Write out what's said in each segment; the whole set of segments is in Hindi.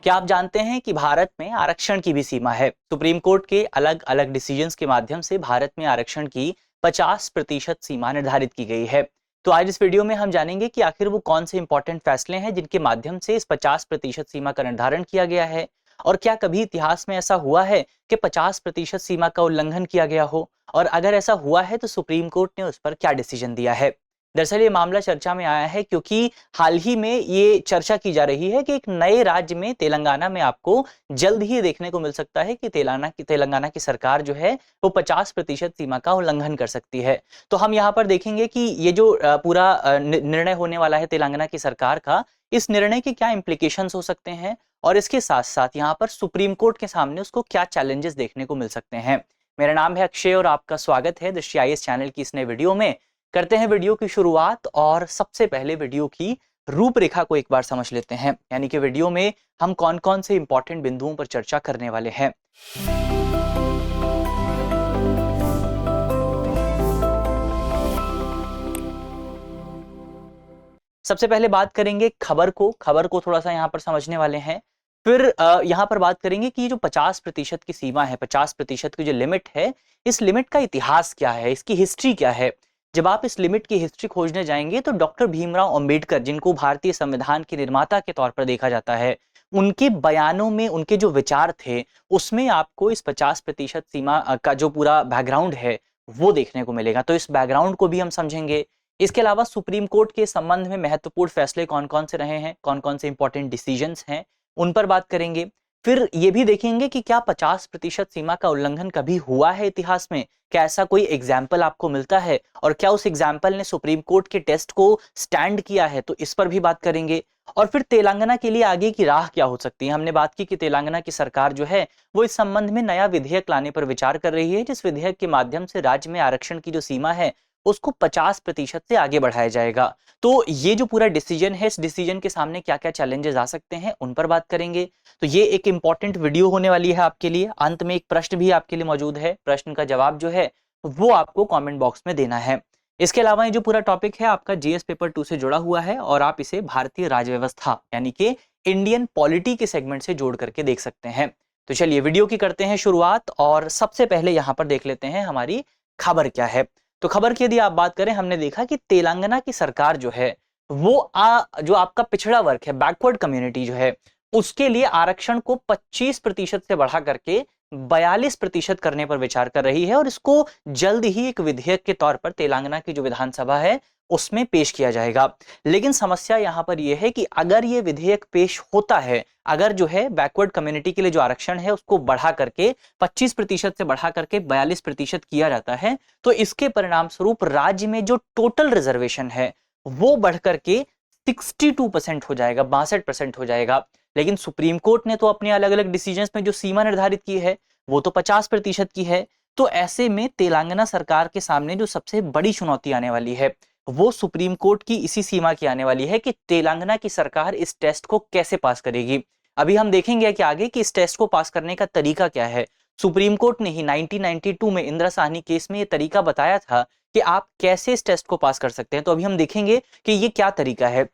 क्या आप जानते हैं कि भारत में आरक्षण की भी सीमा है? सुप्रीम कोर्ट के अलग अलग डिसीजंस के माध्यम से भारत में आरक्षण की 50% सीमा निर्धारित की गई है। तो आज इस वीडियो में हम जानेंगे कि आखिर वो कौन से इंपॉर्टेंट फैसले हैं जिनके माध्यम से इस 50% सीमा का निर्धारण किया गया है, और क्या कभी इतिहास में ऐसा हुआ है कि 50% सीमा का उल्लंघन किया गया हो, और अगर ऐसा हुआ है तो सुप्रीम कोर्ट ने उस पर क्या डिसीजन दिया है। दरअसल ये मामला चर्चा में आया है क्योंकि हाल ही में ये चर्चा की जा रही है कि एक नए राज्य में तेलंगाना में आपको जल्द ही देखने को मिल सकता है कि तेलंगाना की सरकार जो है वो 50% सीमा का उल्लंघन कर सकती है। तो हम यहाँ पर देखेंगे कि ये जो पूरा निर्णय होने वाला है तेलंगाना की सरकार का, इस निर्णय के क्या इंप्लीकेशंस हो सकते हैं, और इसके साथ साथ यहाँ पर सुप्रीम कोर्ट के सामने उसको क्या चैलेंजेस देखने को मिल सकते हैं। मेरा नाम है अक्षय और आपका स्वागत है दृष्टि आईएएस चैनल की इस नए वीडियो में। करते हैं वीडियो की शुरुआत, और सबसे पहले वीडियो की रूपरेखा को एक बार समझ लेते हैं, यानी कि वीडियो में हम कौन कौन से इंपॉर्टेंट बिंदुओं पर चर्चा करने वाले हैं। सबसे पहले बात करेंगे खबर को थोड़ा सा यहाँ पर समझने वाले हैं। फिर यहाँ पर बात करेंगे कि जो 50% की सीमा है, 50% की जो लिमिट है, इस लिमिट का इतिहास क्या है, इसकी हिस्ट्री क्या है। जब आप इस लिमिट की हिस्ट्री खोजने जाएंगे तो डॉक्टर भीमराव अंबेडकर, जिनको भारतीय संविधान के निर्माता के तौर पर देखा जाता है, उनके बयानों में उनके जो विचार थे उसमें आपको इस 50% सीमा का जो पूरा बैकग्राउंड है वो देखने को मिलेगा। तो इस बैकग्राउंड को भी हम समझेंगे। इसके अलावा सुप्रीम कोर्ट के संबंध में महत्वपूर्ण फैसले कौन कौन से रहे हैं, कौन कौन से इंपॉर्टेंट डिसीजंस हैं, उन पर बात करेंगे। फिर ये भी देखेंगे कि क्या 50% सीमा का उल्लंघन कभी हुआ है इतिहास में, क्या ऐसा कोई एग्जाम्पल आपको मिलता है, और क्या उस एग्जाम्पल ने सुप्रीम कोर्ट के टेस्ट को स्टैंड किया है, तो इस पर भी बात करेंगे। और फिर तेलंगाना के लिए आगे की राह क्या हो सकती है। हमने बात की कि तेलंगाना की सरकार जो है वो इस संबंध में नया विधेयक लाने पर विचार कर रही है, जिस विधेयक के माध्यम से राज्य में आरक्षण की जो सीमा है उसको 50% से आगे बढ़ाया जाएगा। तो ये जो पूरा डिसीजन है, इस डिसीजन के सामने क्या क्या चैलेंजेस आ सकते हैं, उन पर बात करेंगे। तो ये एक इंपॉर्टेंट वीडियो होने वाली है आपके लिए। अंत में एक प्रश्न भी आपके लिए मौजूद है, प्रश्न का जवाब जो है वो आपको कमेंट बॉक्स में देना है। इसके अलावा ये जो पूरा टॉपिक है आपका जीएस पेपर 2 से जुड़ा हुआ है, और आप इसे भारतीय राज्य व्यवस्था यानी कि इंडियन पॉलिटी के सेगमेंट से जोड़ करके देख सकते हैं। तो चलिए वीडियो की करते हैं शुरुआत, और सबसे पहले यहाँ पर देख लेते हैं हमारी खबर क्या है। तो खबर की यदि आप बात करें, हमने देखा कि तेलंगाना की सरकार जो है वो जो आपका पिछड़ा वर्ग है, बैकवर्ड कम्युनिटी जो है, उसके लिए आरक्षण को 25% से बढ़ा करके 42% करने पर विचार कर रही है, और इसको जल्द ही एक विधेयक के तौर पर तेलंगाना की जो विधानसभा है उसमें पेश किया जाएगा। लेकिन समस्या यहां पर यह है कि अगर यह विधेयक पेश होता है, अगर जो है बैकवर्ड कम्युनिटी के लिए जो आरक्षण है उसको बढ़ा करके 25% से बढ़ा करके 42% किया जाता है, तो इसके परिणाम स्वरूप राज्य में जो टोटल रिजर्वेशन है वो बढ़ करके 62% हो जाएगा, 62% हो जाएगा। लेकिन सुप्रीम कोर्ट ने तो अपने अलग अलग डिसीजंस में जो सीमा निर्धारित की है वो तो 50% की है। तो ऐसे में तेलंगाना सरकार के सामने जो सबसे बड़ी चुनौती आने वाली है वो सुप्रीम कोर्ट की इसी सीमा की आने वाली है कि तेलंगाना की सरकार इस टेस्ट को कैसे पास करेगी। अभी हम देखेंगे कि आगे कि इस टेस्ट को पास करने का तरीका क्या है। सुप्रीम कोर्ट ने ही 1992 में इंदिरा साहनी केस में ये तरीका बताया था कि आप कैसे इस टेस्ट को पास कर सकते हैं। तो अभी हम देखेंगे कि ये क्या तरीका है।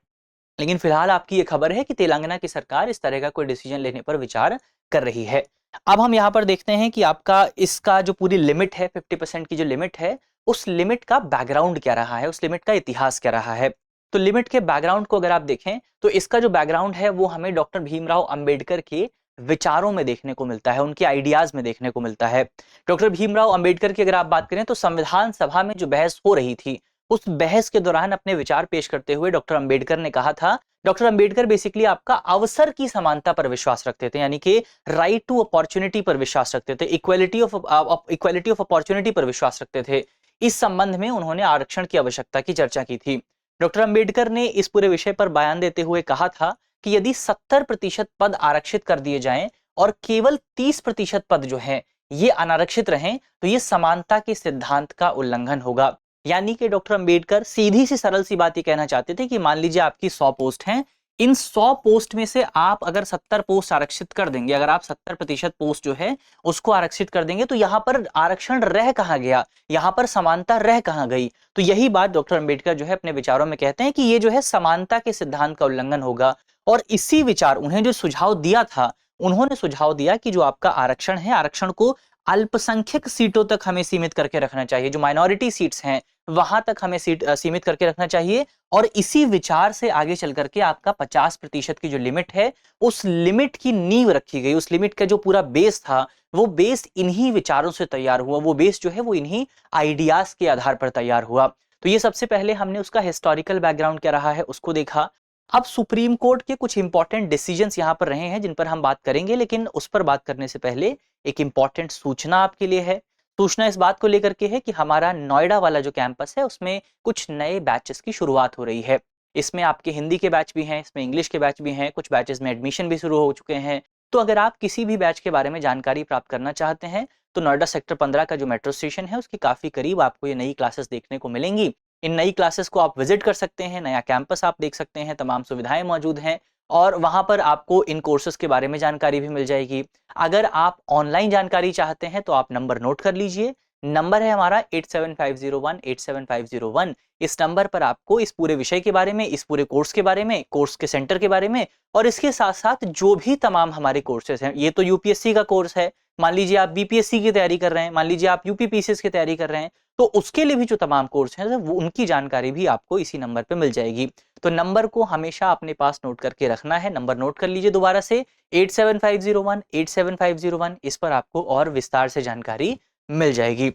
लेकिन फिलहाल आपकी ये खबर है कि तेलंगाना की सरकार इस तरह का कोई डिसीजन लेने पर विचार कर रही है। अब हम यहाँ पर देखते हैं कि आपका इसका जो पूरी लिमिट है, 50% की जो लिमिट है, उस लिमिट का बैकग्राउंड क्या रहा है, उस लिमिट का इतिहास क्या रहा है। तो लिमिट के बैकग्राउंड को अगर आप देखें तो इसका जो बैकग्राउंड है वो हमें डॉक्टर भीमराव अंबेडकर के विचारों में देखने को मिलता है, उनके आइडियाज में देखने को मिलता है। डॉक्टर भीमराव अंबेडकर की अगर आप बात करें तो संविधान सभा में जो बहस हो रही थी, उस बहस के दौरान अपने विचार पेश करते हुए डॉक्टर अंबेडकर ने कहा था, डॉक्टर अंबेडकर बेसिकली आपका अवसर की समानता पर विश्वास रखते थे, यानी कि राइट टू अपॉर्चुनिटी पर विश्वास रखते थे, इक्वालिटी ऑफ अपॉर्चुनिटी पर विश्वास रखते थे। इस संबंध में उन्होंने आरक्षण की आवश्यकता की चर्चा की थी। डॉक्टर अंबेडकर ने इस पूरे विषय पर बयान देते हुए कहा था कि यदि 70% पद आरक्षित कर दिए जाएं और केवल 30% पद जो है ये अनारक्षित रहें, तो ये समानता के सिद्धांत का उल्लंघन होगा। यानी कि डॉक्टर अंबेडकर सीधी सी सरल सी बात ये कहना चाहते थे कि मान लीजिए आपकी 100 पोस्ट हैं, इन 100 पोस्ट में से आप अगर 70 पोस्ट आरक्षित कर देंगे, अगर आप 70% पोस्ट जो है उसको आरक्षित कर देंगे, तो यहां पर आरक्षण रह कहां गया, यहां पर समानता रह कहां गई। तो यही बात डॉक्टर अंबेडकर जो है अपने विचारों में कहते हैं कि ये जो है समानता के सिद्धांत का उल्लंघन होगा। और इसी विचार, उन्हें जो सुझाव दिया था, उन्होंने सुझाव दिया कि जो आपका आरक्षण है, आरक्षण को अल्पसंख्यक सीटों तक हमें सीमित करके रखना चाहिए, जो माइनॉरिटी सीट्स हैं वहां तक हमें सीमित करके रखना चाहिए। और इसी विचार से आगे चल करके आपका 50% की जो लिमिट है, उस लिमिट की नींव रखी गई, उस लिमिट का जो पूरा बेस था, वो बेस इन्हीं विचारों से तैयार हुआ, वो बेस जो है वो इन्हीं आइडियाज के आधार पर तैयार हुआ। तो ये सबसे पहले हमने उसका हिस्टोरिकल बैकग्राउंड क्या रहा है उसको देखा। अब सुप्रीम कोर्ट के कुछ इंपॉर्टेंट डिसीजंस यहां पर रहे हैं जिन पर हम बात करेंगे, लेकिन उस पर बात करने से पहले एक इंपॉर्टेंट सूचना आपके लिए है। सूचना इस बात को लेकर के है कि हमारा नोएडा वाला जो कैंपस है उसमें कुछ नए बैचेस की शुरुआत हो रही है। इसमें आपके हिंदी के बैच भी हैं, इसमें इंग्लिश के बैच भी हैं, कुछ बैचेस में एडमिशन भी शुरू हो चुके हैं। तो अगर आप किसी भी बैच के बारे में जानकारी प्राप्त करना चाहते हैं तो नोएडा सेक्टर 15 का जो मेट्रो स्टेशन है उसके काफी करीब आपको ये नई क्लासेस देखने को मिलेंगी। इन नई क्लासेस को आप विजिट कर सकते हैं, नया कैंपस आप देख सकते हैं, तमाम सुविधाएं मौजूद हैं और वहां पर आपको इन कोर्सेज के बारे में जानकारी भी मिल जाएगी। अगर आप ऑनलाइन जानकारी चाहते हैं तो आप नंबर नोट कर लीजिए। नंबर है हमारा 8750187501। इस नंबर पर आपको इस पूरे विषय के बारे में, इस पूरे कोर्स के बारे में, कोर्स के सेंटर के बारे में और इसके साथ साथ जो भी तमाम हमारे कोर्सेज हैं, ये तो यूपीएससी का कोर्स है, मान लीजिए आप बीपीएससी की तैयारी कर रहे हैं, मान लीजिए आप यूपीपीसीएस की तैयारी कर रहे हैं, तो उसके लिए भी जो तमाम कोर्स हैं वो उनकी जानकारी भी आपको इसी नंबर पे मिल जाएगी। तो नंबर को हमेशा अपने पास नोट करके रखना है। नंबर नोट कर लीजिए दोबारा से 8750187501। इस पर आपको और विस्तार से जानकारी मिल जाएगी।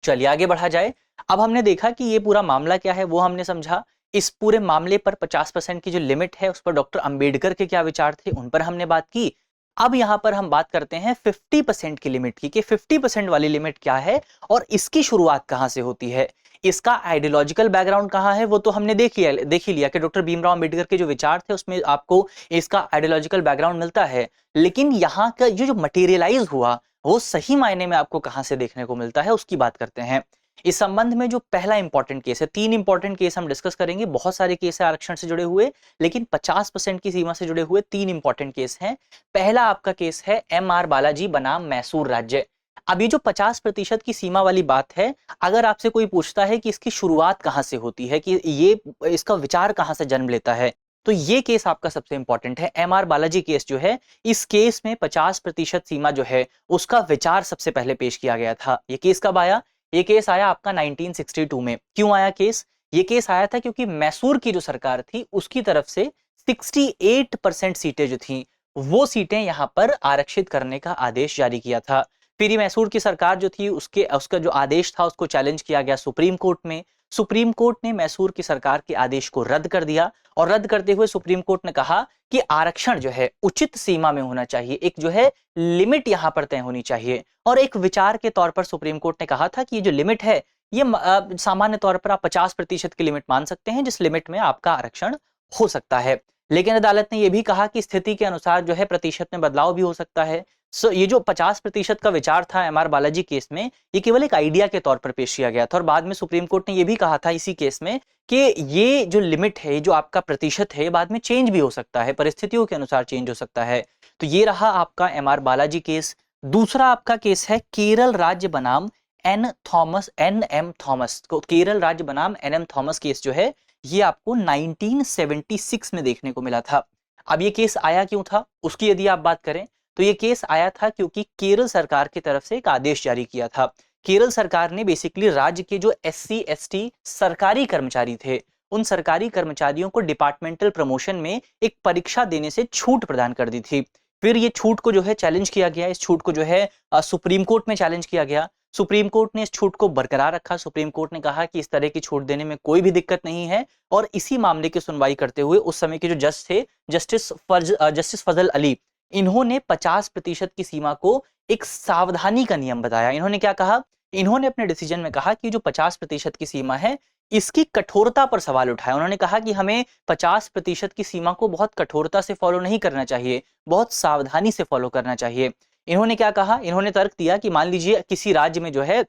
चलिए आगे बढ़ा जाए। अब हमने देखा कि ये पूरा मामला क्या है वो हमने समझा। इस पूरे मामले पर 50% की जो लिमिट है उस पर डॉक्टर अंबेडकर के क्या विचार थे उन पर हमने बात की। अब यहां पर हम बात करते हैं 50% की लिमिट की, कि 50% वाली लिमिट क्या है और इसकी शुरुआत कहां से होती है, इसका आइडियोलॉजिकल बैकग्राउंड कहां है वो तो हमने देख ही लिया कि डॉक्टर भीमराव अंबेडकर के जो विचार थे उसमें आपको इसका आइडियोलॉजिकल बैकग्राउंड मिलता है। लेकिन यहाँ का जो मटेरियलाइज हुआ वो सही मायने में आपको कहां से देखने को मिलता है उसकी बात करते हैं। इस संबंध में जो पहला इंपॉर्टेंट केस है, 3 इंपॉर्टेंट केस हम डिस्कस करेंगे, बहुत सारे केस है आरक्षण से जुड़े हुए, लेकिन 50% की सीमा से जुड़े हुए 3 इंपॉर्टेंट केस हैं। पहला आपका केस है MR बालाजी बनाम मैसूर राज्य। अब ये जो 50% की सीमा वाली बात है, अगर आपसे कोई पूछता है कि इसकी शुरुआत कहां से होती है, कि ये इसका विचार कहां से जन्म लेता है, तो ये केस आपका सबसे इंपॉर्टेंट है। MR बालाजी केस जो है, इस केस में 50% सीमा जो है उसका विचार सबसे पहले पेश किया गया था। ये केस कब आया? ये केस आया आपका 1962 में। क्यों आया केस? ये केस आया था क्योंकि मैसूर की जो सरकार थी उसकी तरफ से 68% सीटें जो थी वो सीटें यहां पर आरक्षित करने का आदेश जारी किया था। फिर ये मैसूर की सरकार जो थी उसका जो आदेश था उसको चैलेंज किया गया सुप्रीम कोर्ट में। सुप्रीम कोर्ट ने मैसूर की सरकार के आदेश को रद्द कर दिया और रद्द करते हुए सुप्रीम कोर्ट ने कहा कि आरक्षण जो है उचित सीमा में होना चाहिए, एक जो है लिमिट यहां पर तय होनी चाहिए। और एक विचार के तौर पर सुप्रीम कोर्ट ने कहा था कि ये जो लिमिट है ये सामान्य तौर पर आप 50% की लिमिट मान सकते हैं जिस लिमिट में आपका आरक्षण हो सकता है। लेकिन अदालत ने यह भी कहा कि स्थिति के अनुसार जो है प्रतिशत में बदलाव भी हो सकता है। ये जो 50% का विचार था MR बालाजी केस में, ये केवल एक आइडिया के तौर पर पेश किया गया था और बाद में सुप्रीम कोर्ट ने यह भी कहा था इसी केस में कि ये जो लिमिट है, जो आपका प्रतिशत है, बाद में चेंज भी हो सकता है, परिस्थितियों के अनुसार चेंज हो सकता है। तो ये रहा आपका MR बालाजी केस। दूसरा आपका केस है केरल राज्य बनाम NM थॉमस। केरल राज्य बनाम NM थॉमस केस जो है ये आपको 1976 में देखने को मिला था। अब ये केस आया क्यों था उसकी यदि आप बात करें तो ये केस आया था क्योंकि केरल सरकार की तरफ से एक आदेश जारी किया था। केरल सरकार ने बेसिकली राज्य के जो SC ST सरकारी कर्मचारी थे उन सरकारी कर्मचारियों को डिपार्टमेंटल प्रमोशन में एक परीक्षा देने से छूट प्रदान कर दी थी। फिर ये छूट को जो है चैलेंज किया गया, इस छूट को जो है सुप्रीम कोर्ट में चैलेंज किया गया। सुप्रीम कोर्ट ने इस छूट को बरकरार रखा। सुप्रीम कोर्ट ने कहा कि इस तरह की छूट देने में कोई भी दिक्कत नहीं है और इसी मामले की सुनवाई करते हुए उस समय के जो जज थे जस्टिस फजल अली, इन्होंने 50% की सीमा को एक सावधानी का नियम बताया। इन्होंने क्या कहा? इन्होंने अपने डिसीजन में कहा कि जो 50% की सीमा है इसकी कठोरता पर सवाल उठाया। उन्होंने कहा कि हमें 50% की सीमा को बहुत कठोरता से फॉलो नहीं करना चाहिए, बहुत सावधानी से फॉलो करना चाहिए। इन्होंने क्या कहा? इन्होंने तर्क दिया कि मान लीजिए किसी राज्य में जो है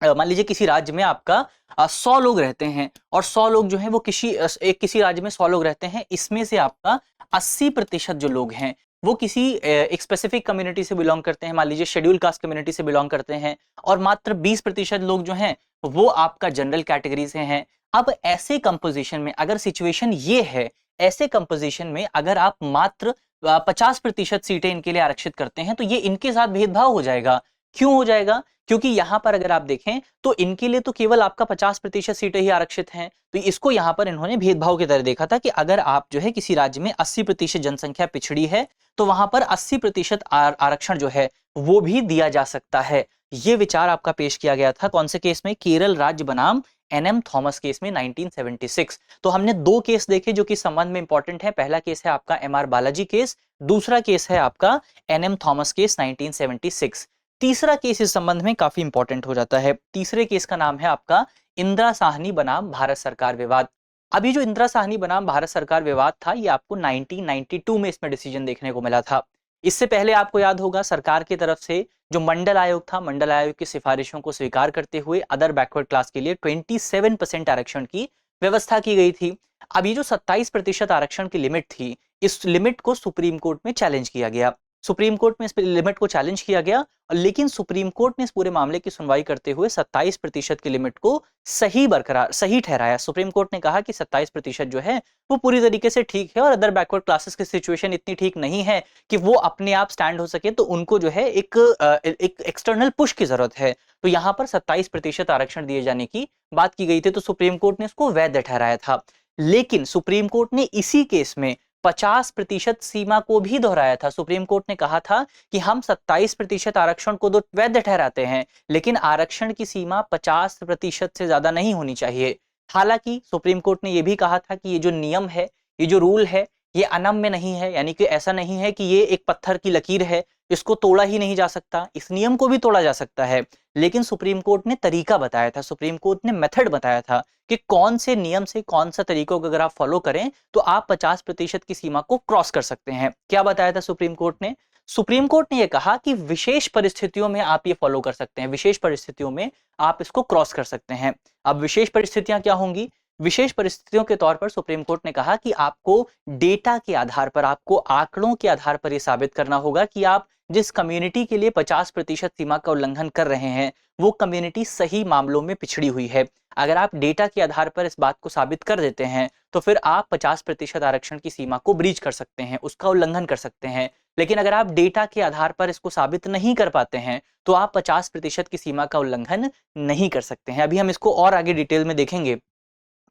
मान लीजिए किसी राज्य में आपका 100 लोग रहते हैं और 100 लोग जो हैं वो किसी राज्य में 100 लोग रहते हैं, इसमें से आपका 80% जो लोग हैं वो किसी एक स्पेसिफिक कम्युनिटी से बिलोंग करते हैं, मान लीजिए शेड्यूल कास्ट कम्युनिटी से बिलोंग करते हैं और मात्र 20% लोग जो हैं वो आपका जनरल कैटेगरी से हैं। अब ऐसे कंपोजिशन में अगर सिचुएशन ये है, ऐसे कंपोजिशन में अगर आप मात्र 50% सीटें इनके लिए आरक्षित करते हैं तो ये इनके साथ भेदभाव हो जाएगा। क्यों हो जाएगा? क्योंकि यहां पर अगर आप देखें तो इनके लिए तो केवल आपका 50% सीटें ही आरक्षित हैं, तो इसको यहां पर इन्होंने भेदभाव की तरह देखा था कि अगर आप जो है किसी राज्य में 80% जनसंख्या पिछड़ी है तो वहां पर 80% आरक्षण जो है वो भी दिया जा सकता है। ये विचार आपका पेश किया गया था कौन से केस में? केरल राज्य बनाम एनएम थॉमस केस में 1976। तो हमने दो केस देखे जो कि संबंध में इंपॉर्टेंट है। पहला केस है आपका एमआर बालाजी केस, दूसरा केस है आपका एनएम थॉमस केस 1976। तीसरा केस इस संबंध में काफी इंपॉर्टेंट हो जाता है। तीसरे केस का नाम है आपका इंदिरा साहनी बनाम भारत सरकार विवाद। अभी जो इंदिरा साहनी बनाम भारत सरकार विवाद था ये आपको 1992 में इसमें डिसीजन देखने को मिला था। इससे पहले आपको याद होगा सरकार की तरफ से जो मंडल आयोग था, मंडल आयोग की सिफारिशों को स्वीकार करते हुए अदर बैकवर्ड क्लास के लिए 27% आरक्षण की व्यवस्था की गई थी। अब ये जो 27% आरक्षण की लिमिट थी, इस लिमिट को सुप्रीम कोर्ट में चैलेंज किया गया। सुप्रीम कोर्ट में इस लिमिट को चैलेंज किया गया, लेकिन सुप्रीम कोर्ट ने इस पूरे मामले की सुनवाई करते हुए 27% की लिमिट को सही ठहराया। सुप्रीम कोर्ट ने कहा कि 27% जो है वो पूरी तरीके से ठीक है और अदर बैकवर्ड क्लासेस की सिचुएशन इतनी ठीक नहीं है कि वो अपने आप स्टैंड हो सके, तो उनको जो है एक एक्सटर्नल पुश की जरूरत है। तो यहाँ पर 27% आरक्षण दिए जाने की बात की गई थी, तो सुप्रीम कोर्ट ने इसको वैध ठहराया था। लेकिन सुप्रीम कोर्ट ने इसी केस में 50% सीमा को भी दोहराया था। सुप्रीम कोर्ट ने कहा था कि हम 27% आरक्षण को तो वैध ठहराते हैं, लेकिन आरक्षण की सीमा 50% से ज्यादा नहीं होनी चाहिए। हालांकि सुप्रीम कोर्ट ने यह भी कहा था कि ये जो नियम है, ये जो रूल है, ये अनम्य नहीं है, यानी कि ऐसा नहीं है कि ये एक पत्थर की लकीर है, इसको तोड़ा ही नहीं जा सकता, इस नियम को भी तोड़ा जा सकता है। लेकिन सुप्रीम कोर्ट ने तरीका बताया था, सुप्रीम कोर्ट ने मेथड बताया था कि कौन से नियम से, कौन सा तरीकों को अगर आप फॉलो करें तो आप 50% की सीमा को क्रॉस कर सकते हैं। क्या बताया था सुप्रीम कोर्ट ने? सुप्रीम कोर्ट ने यह कहा कि विशेष परिस्थितियों में आप ये फॉलो कर सकते हैं, विशेष परिस्थितियों में आप इसको क्रॉस कर सकते हैं। अब विशेष परिस्थितियां क्या होंगी? विशेष परिस्थितियों के तौर पर सुप्रीम कोर्ट ने कहा कि आपको डेटा के आधार पर, आपको आंकड़ों के आधार पर यह साबित करना होगा कि आप जिस कम्युनिटी के लिए 50% सीमा का उल्लंघन कर रहे हैं वो कम्युनिटी सही मामलों में पिछड़ी हुई है। अगर आप डेटा के आधार पर इस बात को साबित कर देते हैं तो फिर आप 50% आरक्षण की सीमा को ब्रीच कर सकते हैं, उसका उल्लंघन कर सकते हैं। लेकिन अगर आप डेटा के आधार पर इसको साबित नहीं कर पाते हैं तो आप 50% की सीमा का उल्लंघन नहीं कर सकते हैं। अभी हम इसको और आगे डिटेल में देखेंगे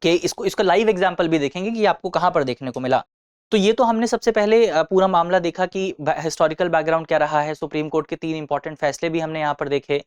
कि इसका लाइव एग्जांपल भी देखेंगे कि आपको कहां पर देखने को मिला। तो ये तो हमने सबसे पहले पूरा मामला देखा कि हिस्टोरिकल बैकग्राउंड क्या रहा है, सुप्रीम कोर्ट के 3 इंपॉर्टेंट फैसले भी हमने यहाँ पर देखे।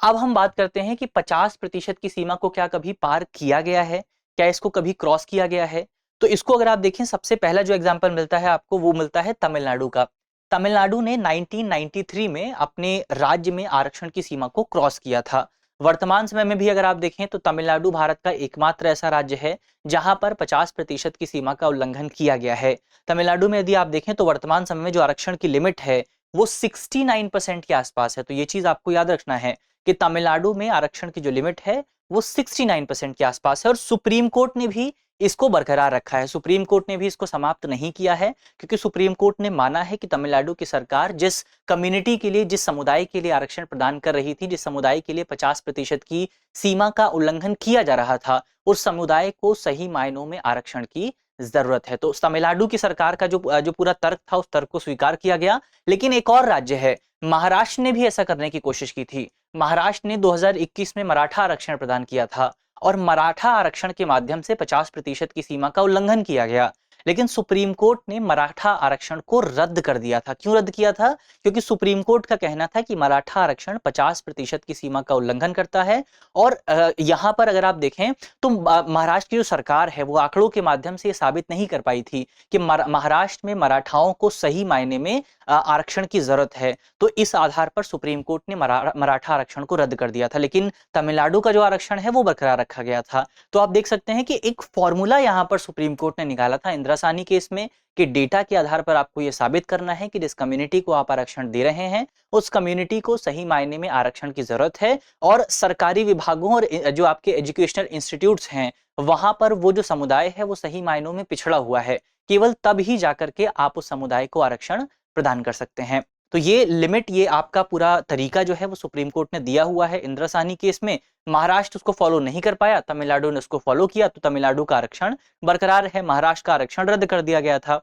अब हम बात करते हैं कि 50% की सीमा को क्या कभी पार किया गया है, क्या इसको कभी क्रॉस किया गया है? तो इसको अगर आप देखें, सबसे पहला जो एग्जाम्पल मिलता है आपको वो मिलता है तमिलनाडु का। तमिलनाडु ने 1993 में अपने राज्य में आरक्षण की सीमा को क्रॉस किया था। वर्तमान समय में भी अगर आप देखें तो तमिलनाडु भारत का एकमात्र ऐसा राज्य है जहां पर 50% की सीमा का उल्लंघन किया गया है। तमिलनाडु में यदि आप देखें तो वर्तमान समय में जो आरक्षण की लिमिट है वो 69% के आसपास है। तो ये चीज आपको याद रखना है कि तमिलनाडु में आरक्षण की जो लिमिट है वो 69% के आसपास है और सुप्रीम कोर्ट ने भी इसको बरकरार रखा है। सुप्रीम कोर्ट ने भी इसको समाप्त नहीं किया है, क्योंकि सुप्रीम कोर्ट ने माना है कि तमिलनाडु की सरकार जिस कम्युनिटी के लिए, जिस समुदाय के लिए आरक्षण प्रदान कर रही थी, जिस समुदाय के लिए 50% की सीमा का उल्लंघन किया जा रहा था, उस समुदाय को सही मायनों में आरक्षण की जरूरत है। तो तमिलनाडु की सरकार का जो पूरा तर्क था उस तर्क को स्वीकार किया गया। लेकिन एक और राज्य है महाराष्ट्र ने भी ऐसा करने की कोशिश की थी। महाराष्ट्र ने 2021 में मराठा आरक्षण प्रदान किया था और मराठा आरक्षण के माध्यम से 50% की सीमा का उल्लंघन किया गया। लेकिन सुप्रीम कोर्ट ने मराठा आरक्षण को रद्द कर दिया था। क्यों रद्द किया था? क्योंकि सुप्रीम कोर्ट का कहना था कि मराठा आरक्षण 50% की सीमा का उल्लंघन करता है। और यहां पर अगर आप देखें तो महाराष्ट्र की जो सरकार है वो आंकड़ों के माध्यम से ये साबित नहीं कर पाई थी कि महाराष्ट्र में मराठाओं को सही मायने में आरक्षण की जरूरत है। तो इस आधार पर सुप्रीम कोर्ट ने मराठा आरक्षण को रद्द कर दिया था। लेकिन तमिलनाडु का जो आरक्षण है वो बरकरार रखा गया था। तो आप देख सकते हैं कि एक फॉर्मूला यहां पर सुप्रीम कोर्ट ने निकाला था इंदिरा साहनी केस में कि डेटा के आधार पर आपको यह साबित करना है कि जिस कम्युनिटी को आप आरक्षण दे रहे हैं उस कम्युनिटी को सही मायने में आरक्षण की जरूरत है। और सरकारी विभागों और जो आपके एजुकेशनल इंस्टीट्यूट्स हैं वहां पर वो जो समुदाय है वो सही मायनों में पिछड़ा हुआ है। केवल तब ही जाकर के आप उस समुदाय को आरक्षण प्रदान कर सकते हैं। तो ये लिमिट, ये आपका पूरा तरीका जो है वो सुप्रीम कोर्ट ने दिया हुआ है इंदिरा साहनी केस में। महाराष्ट्र उसको फॉलो नहीं कर पाया, तमिलनाडु ने उसको फॉलो किया, तो तमिलनाडु का आरक्षण बरकरार है, महाराष्ट्र का आरक्षण रद्द कर दिया गया था।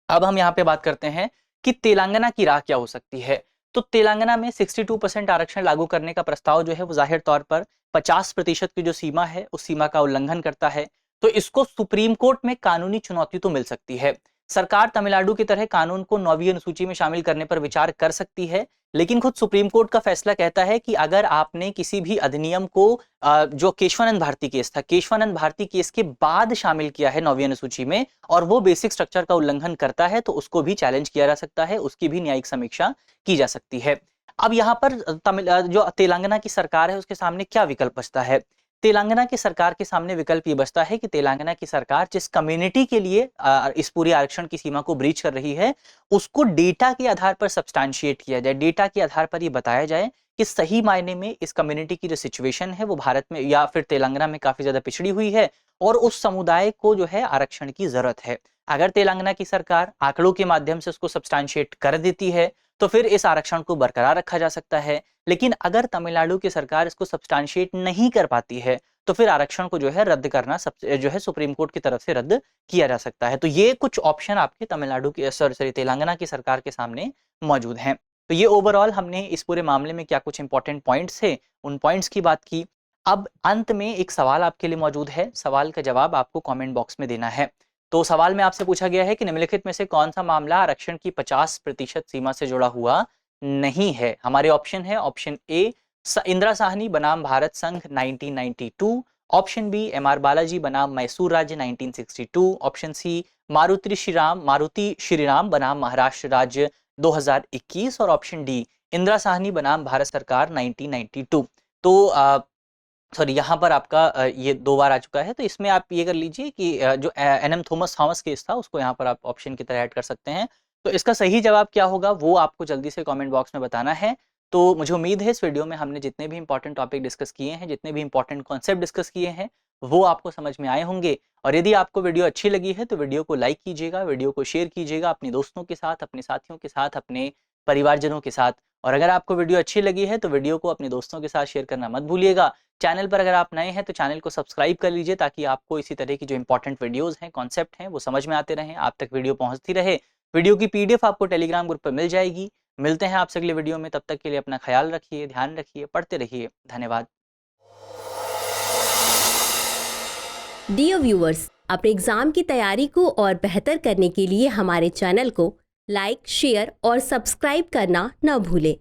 अब हम यहाँ पे बात करते हैं कि तेलंगाना की राह क्या हो सकती है। तो तेलंगाना में 62% आरक्षण लागू करने का प्रस्ताव जो है वो जाहिर तौर पर 50% की जो सीमा है उस सीमा का उल्लंघन करता है। तो इसको सुप्रीम कोर्ट में कानूनी चुनौती तो मिल सकती है। सरकार तमिलनाडु की तरह कानून को 9वीं अनुसूची में शामिल करने पर विचार कर सकती है, लेकिन खुद सुप्रीम कोर्ट का फैसला कहता है कि अगर आपने किसी भी अधिनियम को जो केशवानंद भारती केस था, केशवानंद भारती केस के बाद शामिल किया है 9वीं अनुसूची में, और वो बेसिक स्ट्रक्चर का उल्लंघन करता है, तो उसको भी चैलेंज किया जा सकता है, उसकी भी न्यायिक समीक्षा की जा सकती है। अब यहाँ पर जो तेलंगाना की सरकार है उसके सामने क्या विकल्प बचता है। तेलंगाना की सरकार के सामने विकल्प ये बचता है कि तेलंगाना की सरकार जिस कम्युनिटी के लिए इस पूरी आरक्षण की सीमा को ब्रीच कर रही है, उसको डेटा के आधार पर सब्सटैंशिएट किया जाए, डेटा के आधार पर ये बताया जाए कि सही मायने में इस कम्युनिटी की जो सिचुएशन है वो भारत में या फिर तेलंगाना में काफी ज्यादा पिछड़ी हुई है और उस समुदाय को जो है आरक्षण की जरूरत है। अगर तेलंगाना की सरकार आंकड़ों के माध्यम से उसको सब्सटैंशिएट कर देती है तो फिर इस आरक्षण को बरकरार रखा जा सकता है। लेकिन अगर तमिलनाडु की सरकार इसको सब्सटैंशिएट नहीं कर पाती है तो फिर आरक्षण को जो है रद्द करना जो है सुप्रीम कोर्ट की तरफ से रद्द किया जा सकता है। तो ये कुछ ऑप्शन आपके तमिलनाडु की सॉरी तेलंगाना की सरकार के सामने मौजूद हैं। तो ये ओवरऑल हमने इस पूरे मामले में क्या कुछ इंपॉर्टेंट पॉइंट्स थे उन पॉइंट्स की बात की। अब अंत में एक सवाल आपके लिए मौजूद है, सवाल का जवाब आपको कमेंट बॉक्स में देना है। तो सवाल में आपसे पूछा गया है कि निम्नलिखित में से कौन सा मामला आरक्षण की 50% सीमा से जुड़ा हुआ नहीं है। हमारे ऑप्शन है ऑप्शन ए इंदिरा साहनी बनाम भारत संघ 1992, ऑप्शन बी एम.आर. बालाजी बनाम मैसूर राज्य 1962, ऑप्शन सी मारुति श्रीराम बनाम महाराष्ट्र राज्य 2021 और ऑप्शन डी इंदिरा साहनी बनाम भारत सरकार 1992। तो सॉरी यहाँ पर आपका ये 2 बार आ चुका है, तो इसमें आप ये कर लीजिए कि जो एन.एम. थॉमस केस था उसको यहाँ पर आप ऑप्शन की तरह ऐड कर सकते हैं। तो इसका सही जवाब क्या होगा वो आपको जल्दी से कमेंट बॉक्स में बताना है। तो मुझे उम्मीद है इस वीडियो में हमने जितने भी इंपॉर्टेंट टॉपिक डिस्कस किए हैं, जितने भी इंपॉर्टेंट कॉन्सेप्ट डिस्कस किए हैं, वो आपको समझ में आए होंगे। और यदि आपको वीडियो अच्छी लगी है तो वीडियो को लाइक कीजिएगा, वीडियो को शेयर कीजिएगा अपने दोस्तों के साथ, अपने साथियों के साथ, अपने परिवारजनों के साथ। और अगर आपको वीडियो अच्छी लगी है तो वीडियो को अपने दोस्तों के साथ शेयर करना मत भूलिएगा। चैनल पर अगर आप नए हैं तो चैनल को सब्सक्राइब कर लीजिए ताकि आपको इसी तरह की जो इंपॉर्टेंट वीडियोस हैं, कॉन्सेप्ट हैं, वो समझ में आते रहें, आप तक वीडियो पहुंचती रहे। वीडियो की पीडीएफ आपको टेलीग्राम ग्रुप पर मिल जाएगी। मिलते हैं आपसे अगले वीडियो में, तब तक के लिए अपना ख्याल रखिए, ध्यान रखिए, पढ़ते रहिए। धन्यवाद। डियर व्यूअर्स, अपने एग्जाम की तैयारी को और बेहतर करने के लिए हमारे चैनल को लाइक, शेयर और सब्सक्राइब करना न भूलें।